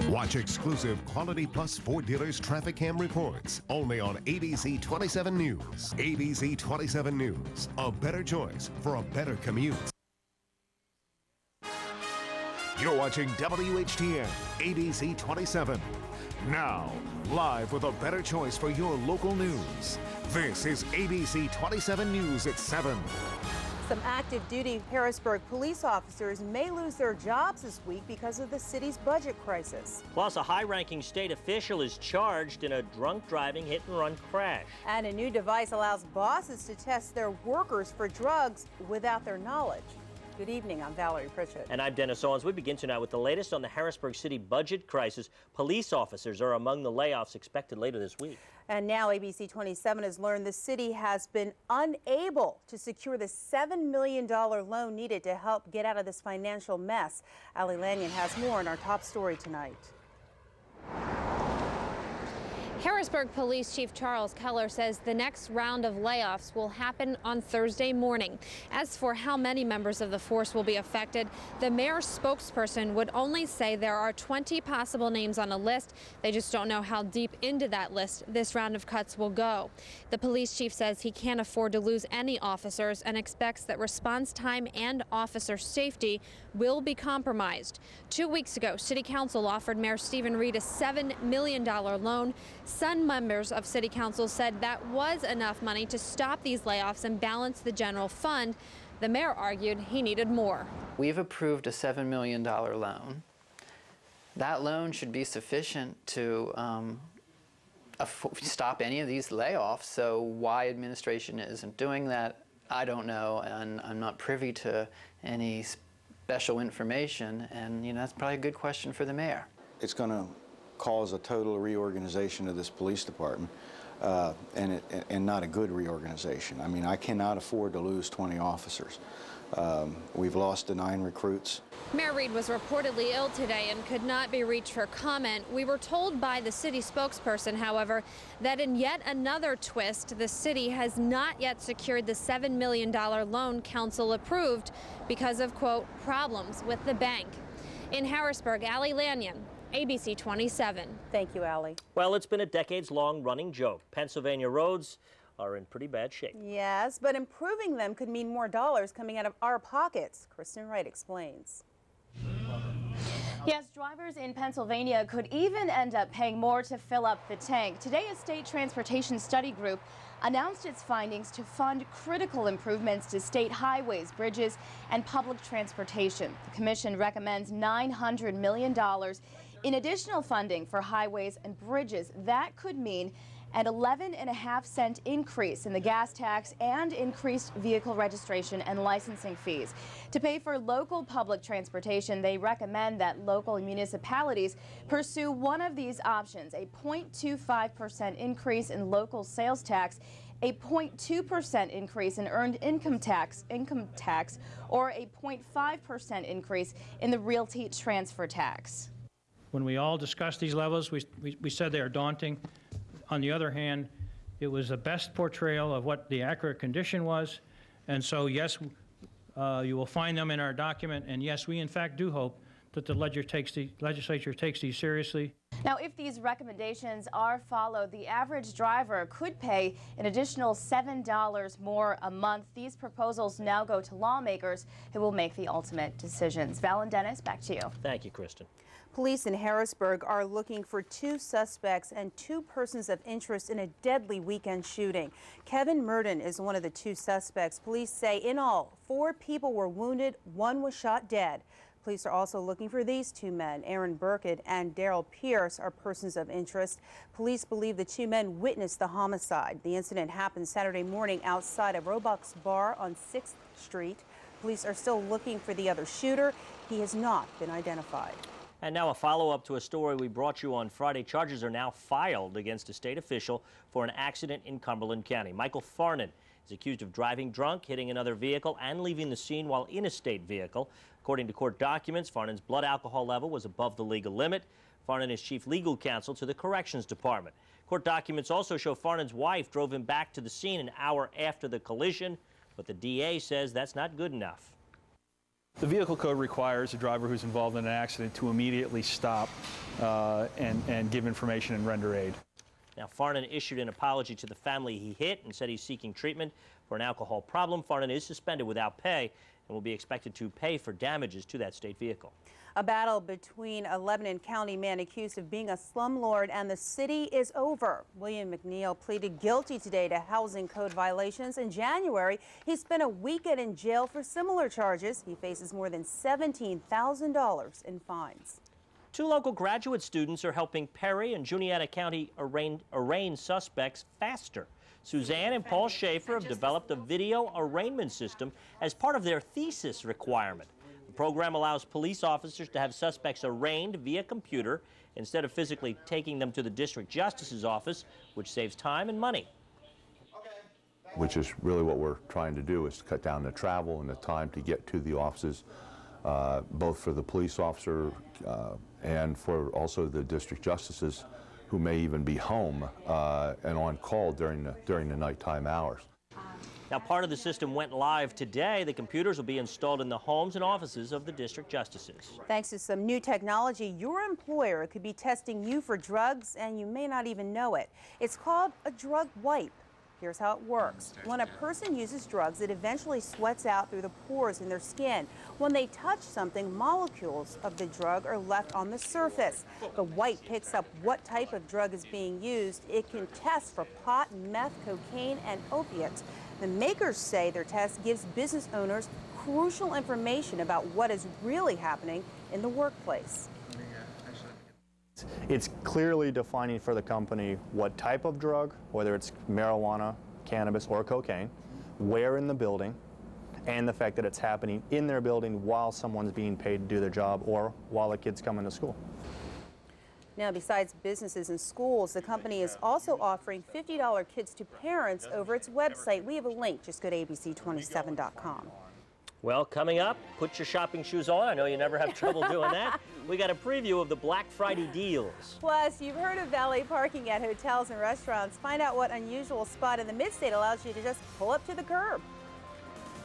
Watch exclusive Quality Plus Ford dealers traffic cam reports only on ABC 27 News. ABC 27 News, a better choice for a better commute. You're watching WHTM, ABC 27. Now, live with a better choice for your local news. This is ABC 27 News at 7. Some active duty Harrisburg police officers may lose their jobs this week because of the city's budget crisis. Plus, a high-ranking state official is charged in a drunk driving hit-and-run crash. And a new device allows bosses to test their workers for drugs without their knowledge. Good evening, I'm Valerie Pritchett. And I'm Dennis Owens. We begin tonight with the latest on the Harrisburg City budget crisis. Police officers are among the layoffs expected later this week. And now ABC 27 has learned the city has been unable to secure the $7 million loan needed to help get out of this financial mess. Ali Lanyon has more in our top story tonight. Harrisburg Police Chief Charles Keller says the next round of layoffs will happen on Thursday morning. As for how many members of the force will be affected, the mayor's spokesperson would only say there are 20 possible names on a list. They just don't know how deep into that list this round of cuts will go. The police chief says he can't afford to lose any officers and expects that response time and officer safety will be compromised. 2 weeks ago, City Council offered Mayor Stephen Reed a $7 million loan. Some members of City Council said that was enough money to stop these layoffs and balance the general fund. The mayor argued he needed more. We've approved a $7 million loan. That loan should be sufficient to stop any of these layoffs. So why administration isn't doing that, I don't know, and I'm not privy to any special information. And that's probably a good question for the mayor. It's going to cause a total reorganization of this police department, and not a good reorganization. I mean, I cannot afford to lose 20 officers. We've lost to 9 recruits. Mayor Reed was reportedly ill today and could not be reached for comment. We were told by the city spokesperson, however, that in yet another twist, the city has not yet secured the $7 million loan council approved because of, quote, problems with the bank. In Harrisburg, Ali Lanyon, ABC 27. Thank you, Ali. Well, it's been a decades-long running joke. Pennsylvania roads are in pretty bad shape. Yes, but improving them could mean more dollars coming out of our pockets. Kristen Wright explains. Yes, drivers in Pennsylvania could even end up paying more to fill up the tank. Today, a state transportation study group announced its findings to fund critical improvements to state highways, bridges, and public transportation. The commission recommends $900 million in additional funding for highways and bridges. That could mean an 11.5-cent increase in the gas tax and increased vehicle registration and licensing fees. To pay for local public transportation, they recommend that local municipalities pursue one of these options: a 0.25% increase in local sales tax, a 0.2% increase in earned income tax, or a 0.5% increase in the realty transfer tax. When we all discussed these levels, we said they are daunting. On the other hand, it was the best portrayal of what the accurate condition was. And so, yes, you will find them in our document. And yes, we in fact do hope that the legislature takes these seriously. Now, if these recommendations are followed, the average driver could pay an additional $7 more a month. These proposals now go to lawmakers who will make the ultimate decisions. Val and Dennis, back to you. Thank you, Kristen. Police in Harrisburg are looking for 2 suspects and 2 persons of interest in a deadly weekend shooting. Kevin Murden is one of the 2 suspects. Police say in all, 4 people were wounded, 1 was shot dead. Police are also looking for these 2 men. Aaron Burkett and Daryl Pierce are persons of interest. Police believe the 2 men witnessed the homicide. The incident happened Saturday morning outside a Roebuck's bar on 6th Street. Police are still looking for the other shooter. He has not been identified. And now a follow-up to a story we brought you on Friday. Charges are now filed against a state official for an accident in Cumberland County. Michael Farnan is accused of driving drunk, hitting another vehicle, and leaving the scene while in a state vehicle. According to court documents, Farnan's blood alcohol level was above the legal limit. Farnan is chief legal counsel to the Corrections Department. Court documents also show Farnan's wife drove him back to the scene an hour after the collision, but the DA says that's not good enough. The vehicle code requires a driver who's involved in an accident to immediately stop and give information and render aid. Now, Farnan issued an apology to the family he hit and said he's seeking treatment for an alcohol problem. Farnan is suspended without pay and will be expected to pay for damages to that state vehicle. A battle between a Lebanon County man accused of being a slumlord and the city is over. William McNeil pleaded guilty today to housing code violations. In January, he spent a weekend in jail for similar charges. He faces more than $17,000 in fines. 2 local graduate students are helping Perry and Juniata County arraign suspects faster. Suzanne and Paul Schaefer have developed a video arraignment system as part of their thesis requirement. The program allows police officers to have suspects arraigned via computer instead of physically taking them to the district justice's office, which saves time and money. Which is really what we're trying to do, is to cut down the travel and the time to get to the offices, both for the police officer and for also the district justices, who may even be home and on call during the nighttime hours. Now, part of the system went live today. The computers will be installed in the homes and offices of the district justices. Thanks to some new technology, your employer could be testing you for drugs and you may not even know it. It's called a drug wipe. Here's how it works. When a person uses drugs, it eventually sweats out through the pores in their skin. When they touch something, molecules of the drug are left on the surface. The wipe picks up what type of drug is being used. It can test for pot, meth, cocaine, and opiates. The makers say their test gives business owners crucial information about what is really happening in the workplace. It's clearly defining for the company what type of drug, whether it's marijuana, cannabis, or cocaine, where in the building, and the fact that it's happening in their building while someone's being paid to do their job or while the kids come into school. Now, besides businesses and schools, the company is also offering $50 kits to parents over its website. We have a link. Just go to abc27.com. Well, coming up, put your shopping shoes on. I know you never have trouble doing that. We got a preview of the Black Friday deals. Plus, you've heard of valet parking at hotels and restaurants. Find out what unusual spot in the Mid-State allows you to just pull up to the curb.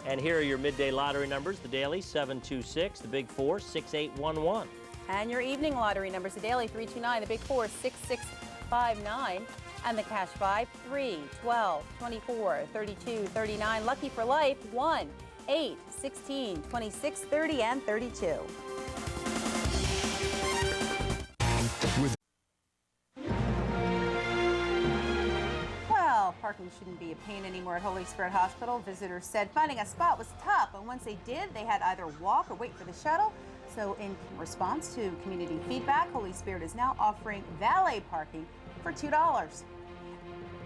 And here are your midday lottery numbers. The daily, 726. The big four, 6811. And your evening lottery numbers, the daily 329, the big four 6659, and the cash 5 3 12 24 32 39. Lucky for life 1 8 16 26 30 and 32. Well, parking shouldn't be a pain anymore at Holy Spirit Hospital. Visitors said finding a spot was tough, but once they did, they had either walk or wait for the shuttle. So in response to community feedback, Holy Spirit is now offering valet parking for $2.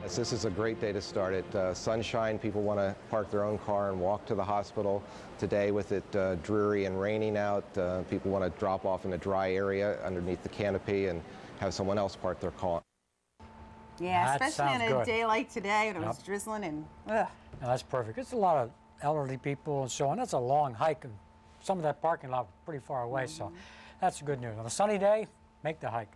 Yes, this is a great day to start it. Sunshine, people want to park their own car and walk to the hospital. Today, with it dreary and raining out, people want to drop off in a dry area underneath the canopy and have someone else park their car. Yeah, especially on a day like today when it was drizzling and ugh. No, that's perfect. It's a lot of elderly people and so on. That's a long hike, and some of that parking lot pretty far away, so that's good news. On a sunny day, make the hike.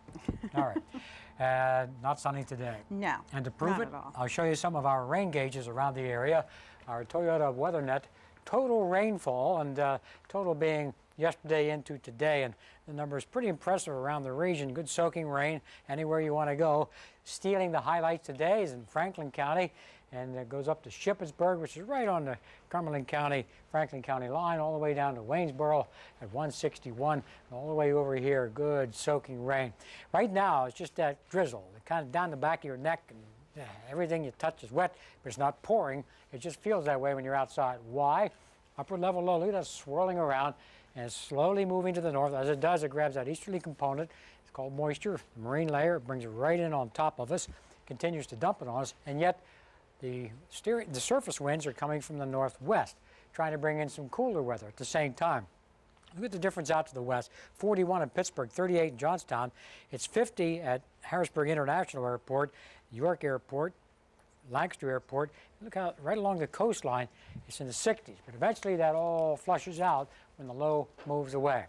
All right. Not sunny today. No, and to prove not it, at all. I'll show you some of our rain gauges around the area. Our Toyota WeatherNet total rainfall, and total being yesterday into today, and the number is pretty impressive around the region. Good soaking rain anywhere you want to go. Stealing the highlights today is in Franklin County, and it goes up to Shippensburg, which is right on the Cumberland County, Franklin County line, all the way down to Waynesboro at 161, and all the way over here, good soaking rain. Right now, it's just that drizzle, kind of down the back of your neck, and everything you touch is wet, but it's not pouring. It just feels that way when you're outside. Why? Upper level low, look at that swirling around, and it's slowly moving to the north. As it does, it grabs that easterly component. It's called moisture, the marine layer. It brings it right in on top of us, continues to dump it on us, and yet the surface winds are coming from the northwest, trying to bring in some cooler weather at the same time. Look at the difference out to the west. 41 in Pittsburgh, 38 in Johnstown. It's 50 at Harrisburg International Airport, York Airport, Lancaster Airport. Look out right along the coastline, it's in the 60s. But eventually that all flushes out when the low moves away.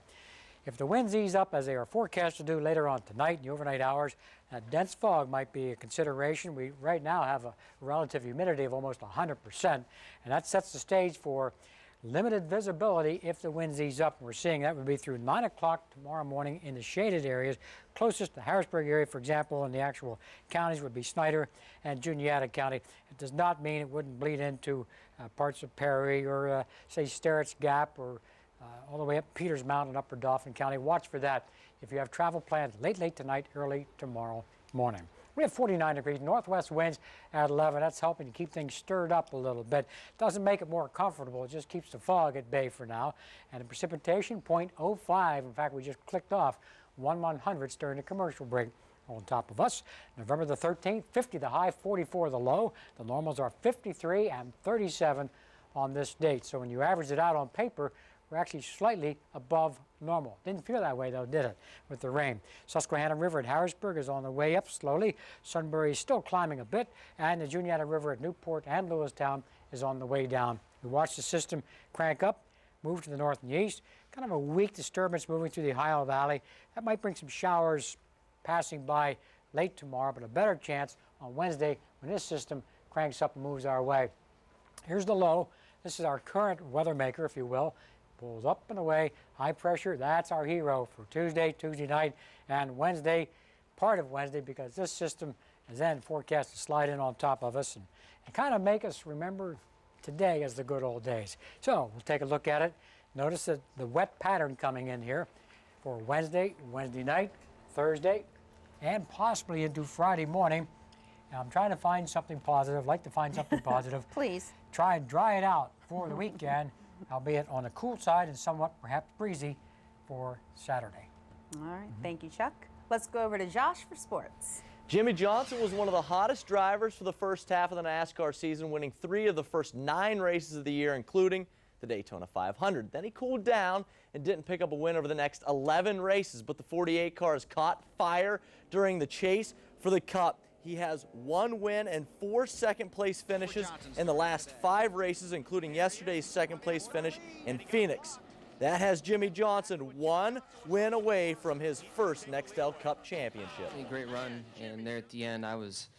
If the winds ease up as they are forecast to do later on tonight in the overnight hours, dense fog might be a consideration. We right now have a relative humidity of almost 100%, and that sets the stage for limited visibility if the winds ease up. We're seeing that would be through 9 o'clock tomorrow morning in the shaded areas. Closest to Harrisburg area, for example, in the actual counties would be Snyder and Juniata County. It does not mean it wouldn't bleed into parts of Perry or, say, Sterrett's Gap or all the way up Peters Mountain, Upper Dauphin County. Watch for that if you have travel plans late tonight, early tomorrow morning. We have 49 degrees, northwest winds at 11. That's helping to keep things stirred up a little bit. Doesn't make it more comfortable. It just keeps the fog at bay for now. And the precipitation, 0.05. In fact, we just clicked off 1/100th during the commercial break. On top of us, November the 13th, 50 the high, 44 the low. The normals are 53 and 37 on this date. So when you average it out on paper, we're actually slightly above normal. Didn't feel that way, though, did it, with the rain? Susquehanna River at Harrisburg is on the way up slowly. Sunbury is still climbing a bit, and the Juniata River at Newport and Lewistown is on the way down. We watch the system crank up, move to the north and the east. Kind of a weak disturbance moving through the Ohio Valley. That might bring some showers passing by late tomorrow, but a better chance on Wednesday when this system cranks up and moves our way. Here's the low. This is our current weather maker, if you will. Pulls up and away, high pressure. That's our hero for Tuesday night, and Wednesday, part of Wednesday, because this system is then forecast to slide in on top of us and kind of make us remember today as the good old days. So we'll take a look at it. Notice that the wet pattern coming in here for Wednesday night, Thursday, and possibly into Friday morning. Now, I'm trying to find something positive, like to find something positive. Please. Try and dry it out for the weekend, albeit on the cool side and somewhat perhaps breezy for Saturday. All right. Thank you, Chuck. Let's go over to Josh for sports. Jimmy Johnson was one of the hottest drivers for the first half of the NASCAR season, winning 3 of the first 9 races of the year, including the Daytona 500. Then he cooled down and didn't pick up a win over the next 11 races, but the 48 cars caught fire during the chase for the Cup. He has 1 win and 4 second-place finishes in the last 5 races, including yesterday's second-place finish in Phoenix. That has Jimmy Johnson 1 win away from his first Nextel Cup championship. A great run, and there at the end, I was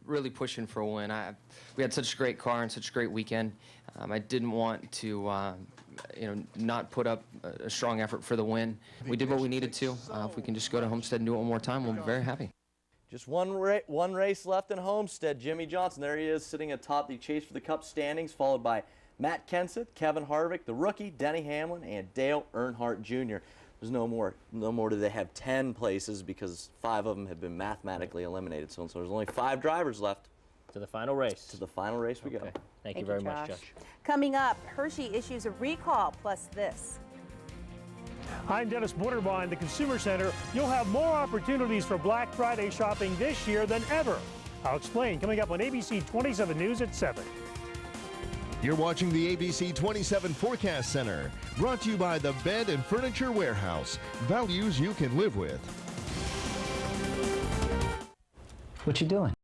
really pushing for a win. We had such a great car and such a great weekend. I didn't want to, not put up a strong effort for the win. We did what we needed to. If we can just go to Homestead and do it one more time, we'll be very happy. Just one race left in Homestead. Jimmy Johnson, there he is, sitting atop the Chase for the Cup standings, followed by Matt Kenseth, Kevin Harvick, the rookie, Denny Hamlin, and Dale Earnhardt Jr. There's no more do they have 10 places because 5 of them have been mathematically eliminated. So there's only 5 drivers left. To the final race. To the final race we go. Thank you very much, Josh. Coming up, Hershey issues a recall, plus this. I'm Dennis Butterbine, the Consumer Center. You'll have more opportunities for Black Friday shopping this year than ever. I'll explain coming up on ABC 27 News at 7. You're watching the ABC 27 Forecast Center, brought to you by the Bed and Furniture Warehouse. Values you can live with. What you doing?